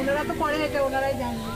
ওনারা তো পরে এটা ওনারাই জানবে।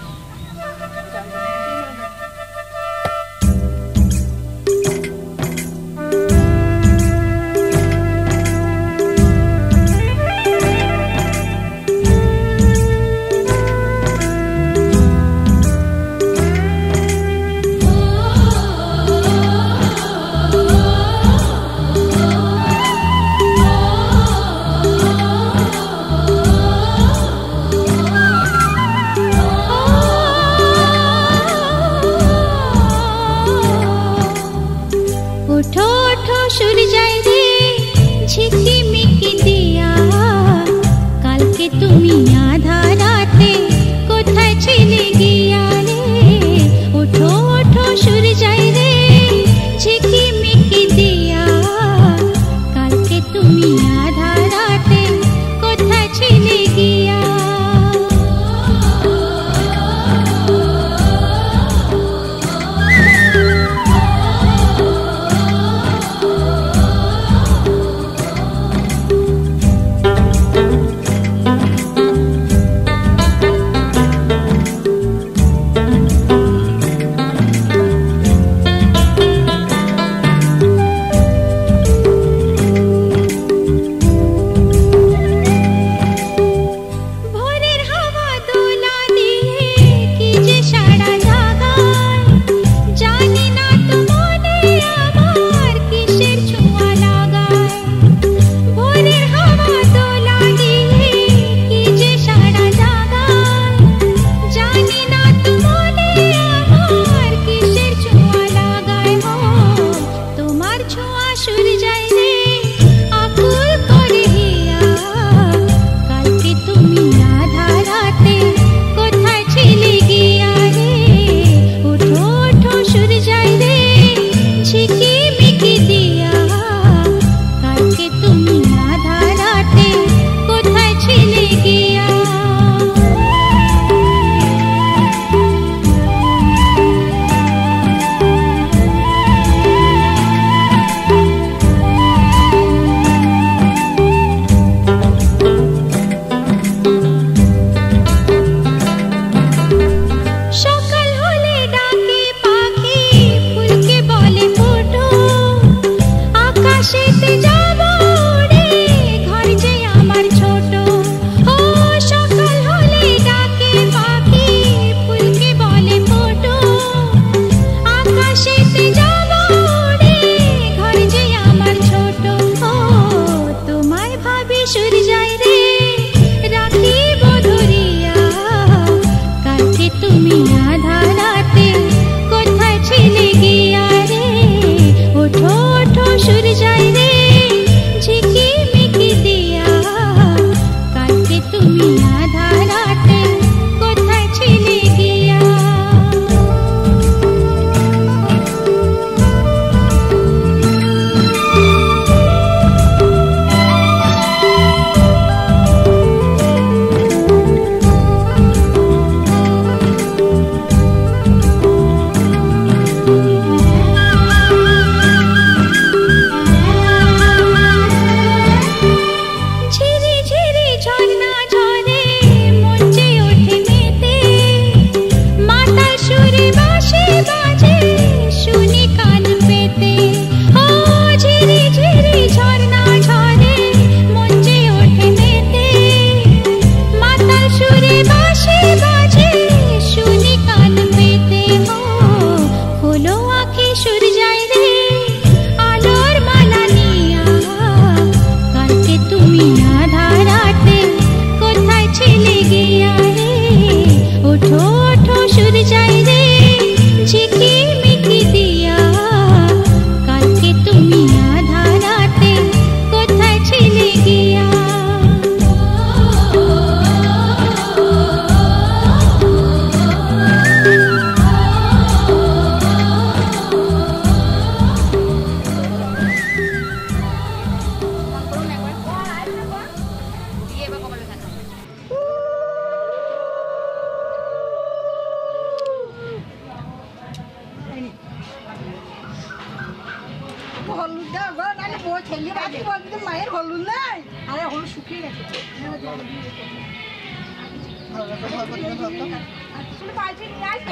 মায়ের হলুদ নাই, আরে হলুদ শুকিয়ে গেছে।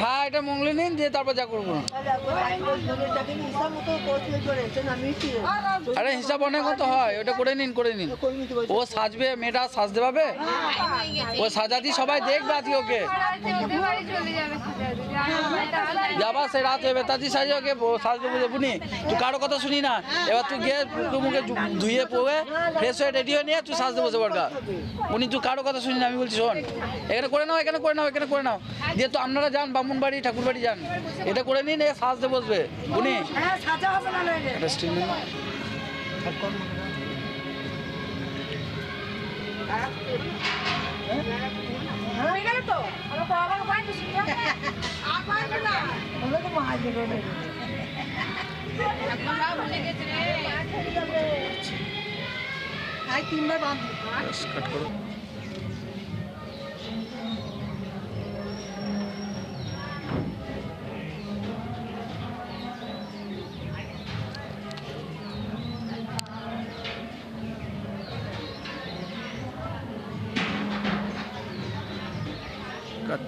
হ্যাঁ এটা মঙ্গলে নিন দিয়ে তারপর যা করবো। আরে হিসাব অনেক মতো হয়, ওটা করে নিন ও সাজবে, মেয়েটা সাজতে পারবে, ও সাজাতি সবাই দেখবে আজকে ওকে যাবা সে রাত হবে তাতি সাজে ওকে সাজতে বুঝে বুনি তুই কারো কথা শুনি না। এবার তুই গিয়ে মুখে ধুয়ে পড়ে ফ্রেশ হয়ে রেডি হয়ে নিয়ে তুই সাজতে বসে পড়গা উনি তুই কারো কথা শুনি না। আমি বলছি শোন এখানে করে নাও, এখানে করে নাও, এখানে করে নাও দিয়ে তো আপনারা যান বামুন বাড়ি ঠাকুর বাড়ি যান, এটা করে নিন এ সাজতে বসবে উনি। কাট করো। Cut.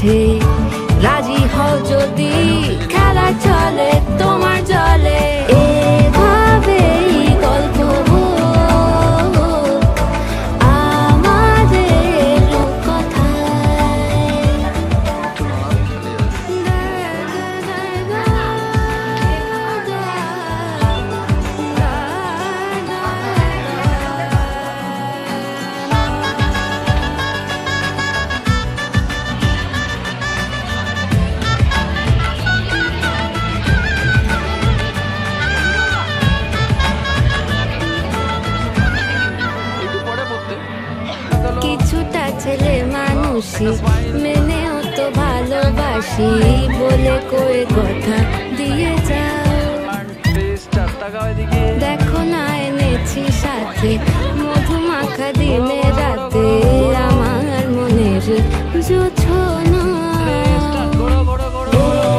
কাছে রাজি হও যদি খেলা চলে তোমার জলে এভাবেই গল্প আমাদের কথায় কিছুটা ছেলে মানুষই মেনেও তো ভালোবাসি বলে করে কথা দিয়ে যাও দেখো না এনেছি সাথে মধুমাখা দিনে রাতে আমার মনের জোছনা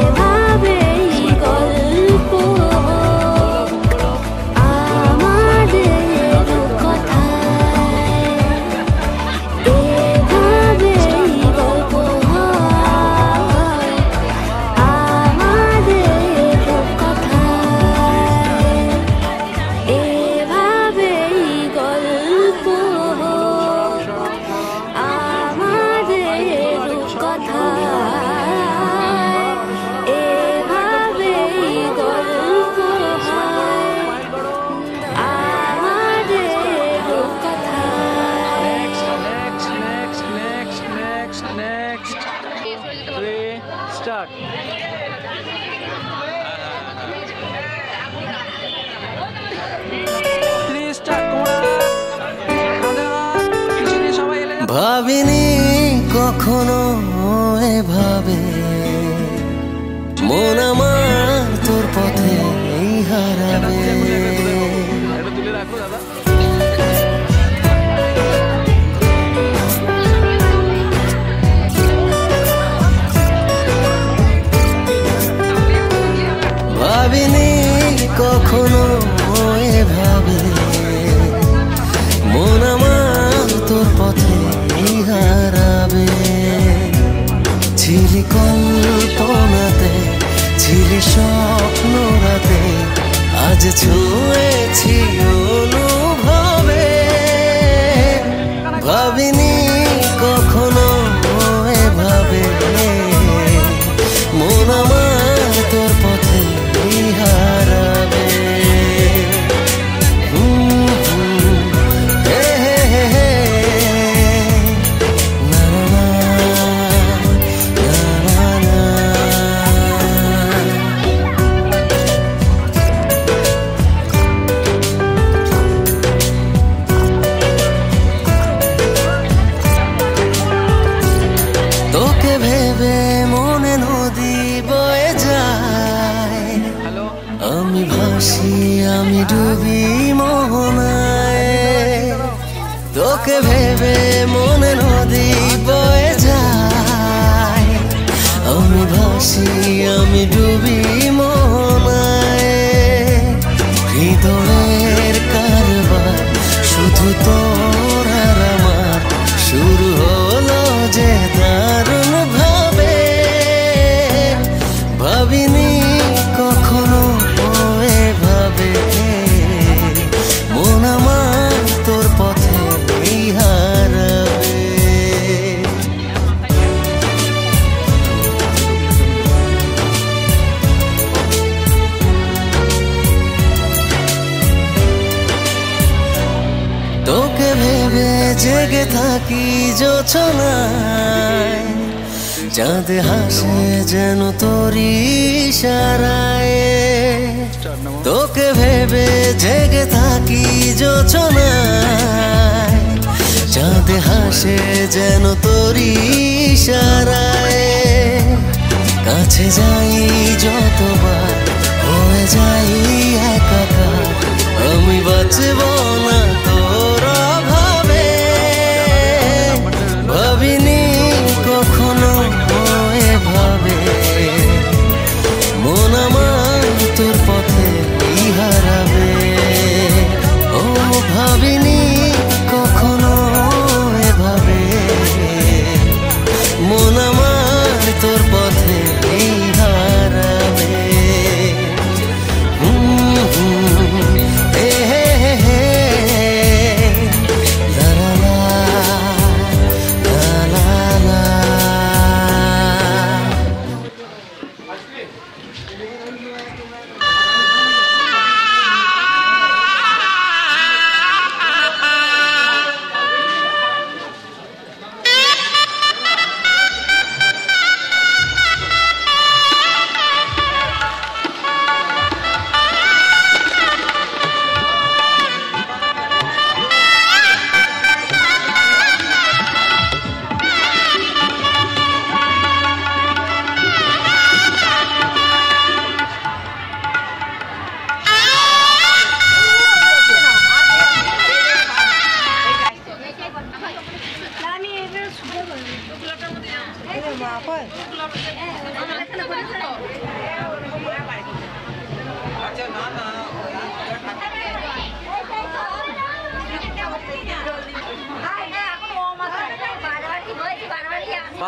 এভাবেই গল্প আমাদের কথায় এভাবেই গল্প হয় আমাদের কথায় এভাবেই গল্প আমাদের কথায় এভাবেই গল্প হয় আমাদের কথায় স্টার্ট ভাবিনি কখনো এভাবে মন আমার তোর পথে হারাবে তুলে রাখো দাদা ভাবিনি কখনো এভাবে মন আমার তোর পথে হারাবে ছিলি কল্পনাতে ছিলি স্বপ্ন রাতে আজ ছুঁয়েছি অনুভবে ভাবিনি কখনো এভাবে মন আমার তোর পথে হারাবে তোকে ভেবে মনে নদী বয়ে যায় আমি ভাসি আমি ডুবি মোহনায় তোকে ভেবে মনে নদী বয়ে যায় আমি ভাসি আমি ডুবি মোহনায় হৃদয়ের কারবার শুধু তোর আর আমার শুরু হলো যে দারুণ ভাবে ভাবিনি কখনো এভাবে মন আমার তোর পথে হারাবে তোকে ভেবে জেগে থাকি জোছনায় চাঁদ হাসে যেন তোরি ইশারায় তোকে ভেবে জেগে থাকি জোছনায় চাঁদ হাসে যেন তোরি ইশারায় কাছে যাই যতবার হয়ে যাই একাকার আমি বাঁচব না তোর অভাবে ভাবিনি কখনো এভাবে মন আমার তোর পথে হারাবে ও ভাবিনি কখনো এভাবে মন আমার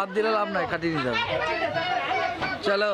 বাদ দিলে লাভ নাই, কাটিয়ে নিতে হবে। চলো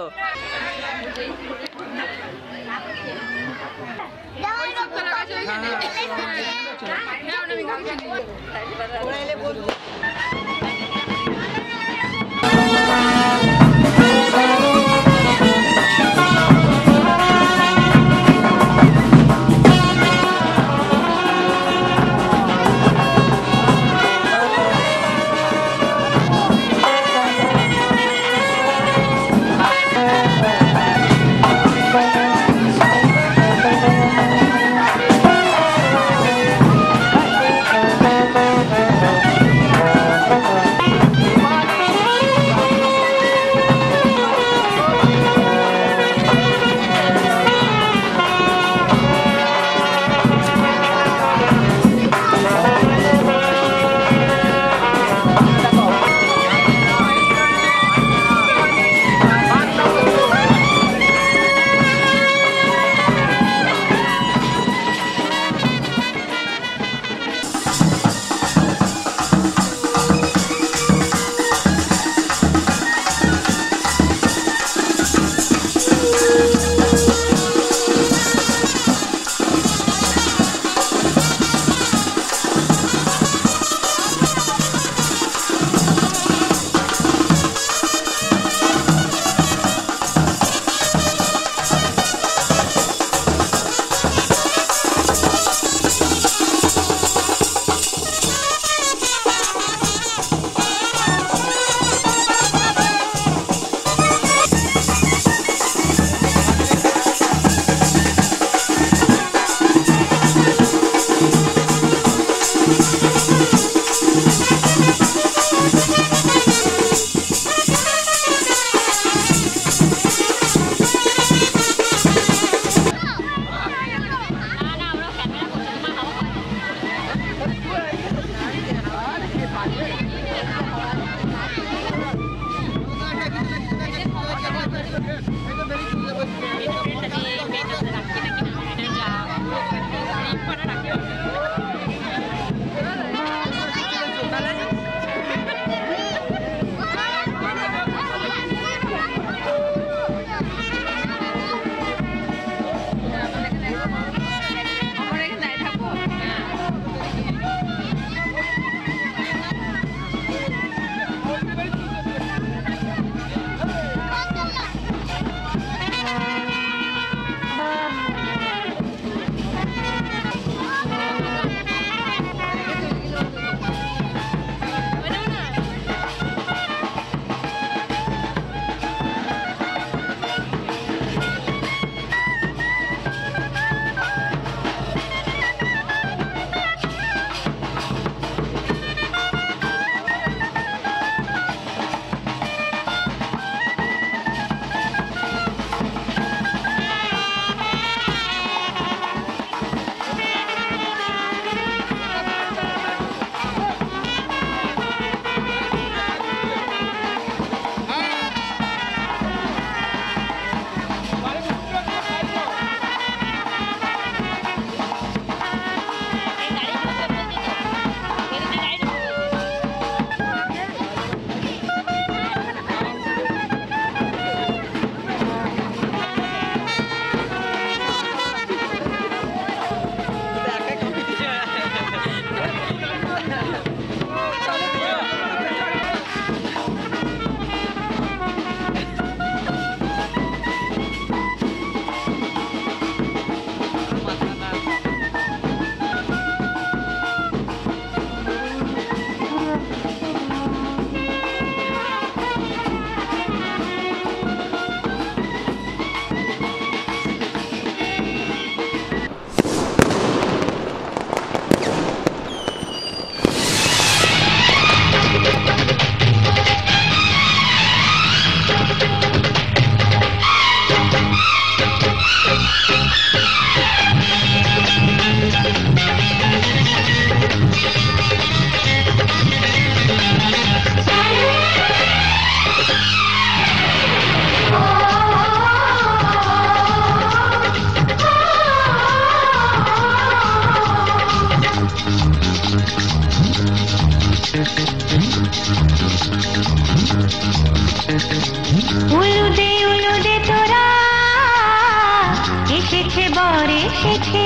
এসেছে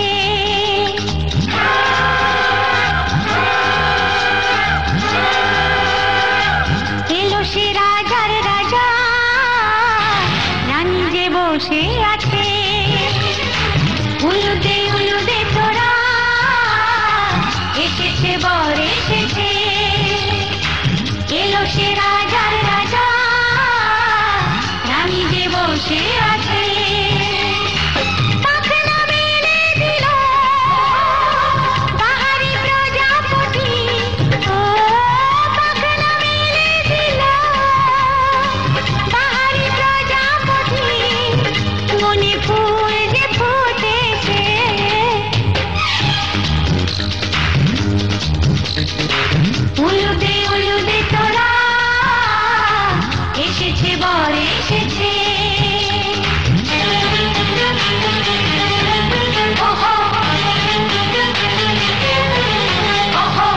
এলো সে রাজার রাজা রানী যে বসে আছে উলুদে উলুদে তোরা এসেছে বর এসেছে এলো সে রাজার রাজা রানী যে বসে আছে পাখনা মেলে দিল বাহারি প্রজাপতি ও পাখনা মেলে দিল বাহারি প্রজাপতি মনে ফুল যে ফুটেছে উলুদে উলুদে তোরা এসেছে বর এসেছে ওহো ওহো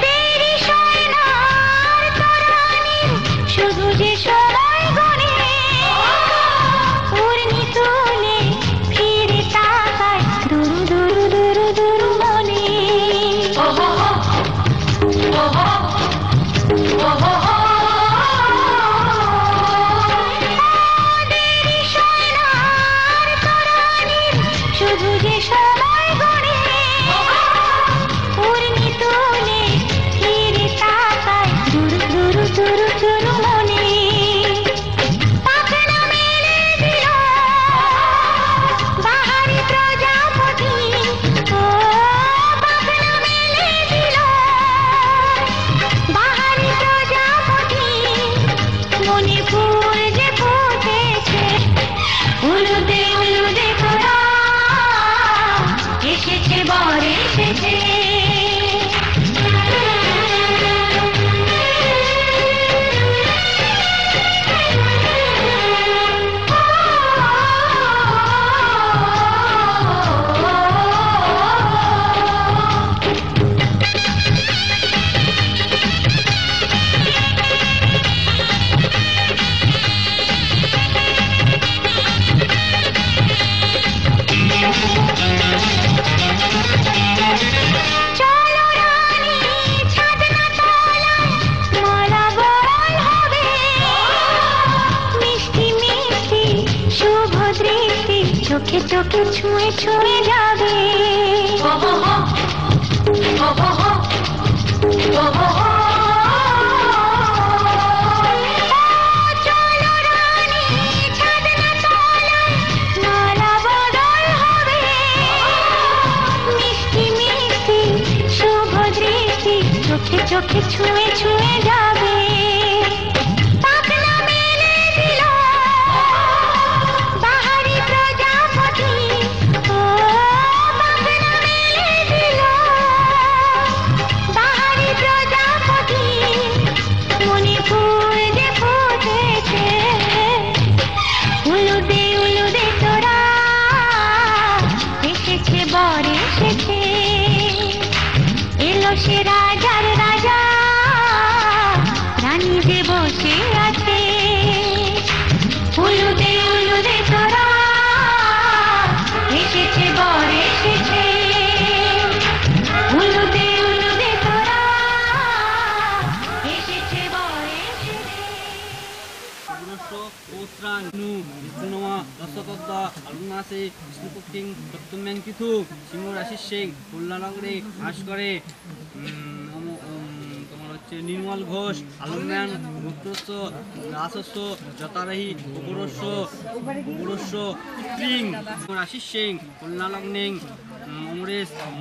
দেরি সয়নার তরানির শুধু যে সময় গড়ে উর্মি তুলে ফিরে তাকায় দুরু দুরু দুরু দুরু মনে ওহো ওহো ওহো দেরি সয়নার তরানির শুধু যে সময় গড়ে উর্মি তুলে ফিরে তাকায় দুরু দুরু দুরু দুরু মনে পাখনা মেলে দিল বাহারি প্রজাপতি ও পাখনা মেলে দিল বাহারি প্রজাপতি মনে ফুল যে ফুটেছে উলুদে উলুদে তোরা এসেছে বর এসেছে চলো রানী ছাদনা তলায় মালা বরণ হবে মিষ্টি মিষ্টি শুভ দৃষ্টি চোখে চোখে ছুঁয়ে ছুঁয়ে যাবে চলো রানী ছাদনা তলায় মালা বরণ হবে মিষ্টি মিষ্টি শুভ দৃষ্টি চোখে চোখে ছুঁয়ে ছুঁয়ে যাবে পাখনা মেলে দিল বাহারি প্রজাপতি ও পাখনা মেলে দিল বাহারি প্রজাপতি মনে ফুল যে ফুটেছে উলুদে উলুদে তোরা এসেছে বর এসেছে এলো সে রাজার রাজা রানী যে বসে আছে উলুদে উলুদে তোরা এসেছে বর এসেছে উলুদে উলুদে তোরা এসেছে বর এসেছে পৌত্রানু বিষ্ণুমা দশকদ্দা আলুনাসে বিষ্ণুপক্ষিং সপ্তম্যাং তিথু সিংহ রাশি সিং খুলনানগরে বাস করে তোমার হচ্ছে নির্মল ঘোষ আলম্যান গুপ্তস্য দাসস্য যতারাহি কুকুরস্য পুত্রিং রাশি সিং খুলনালগ্নিং অমরেশ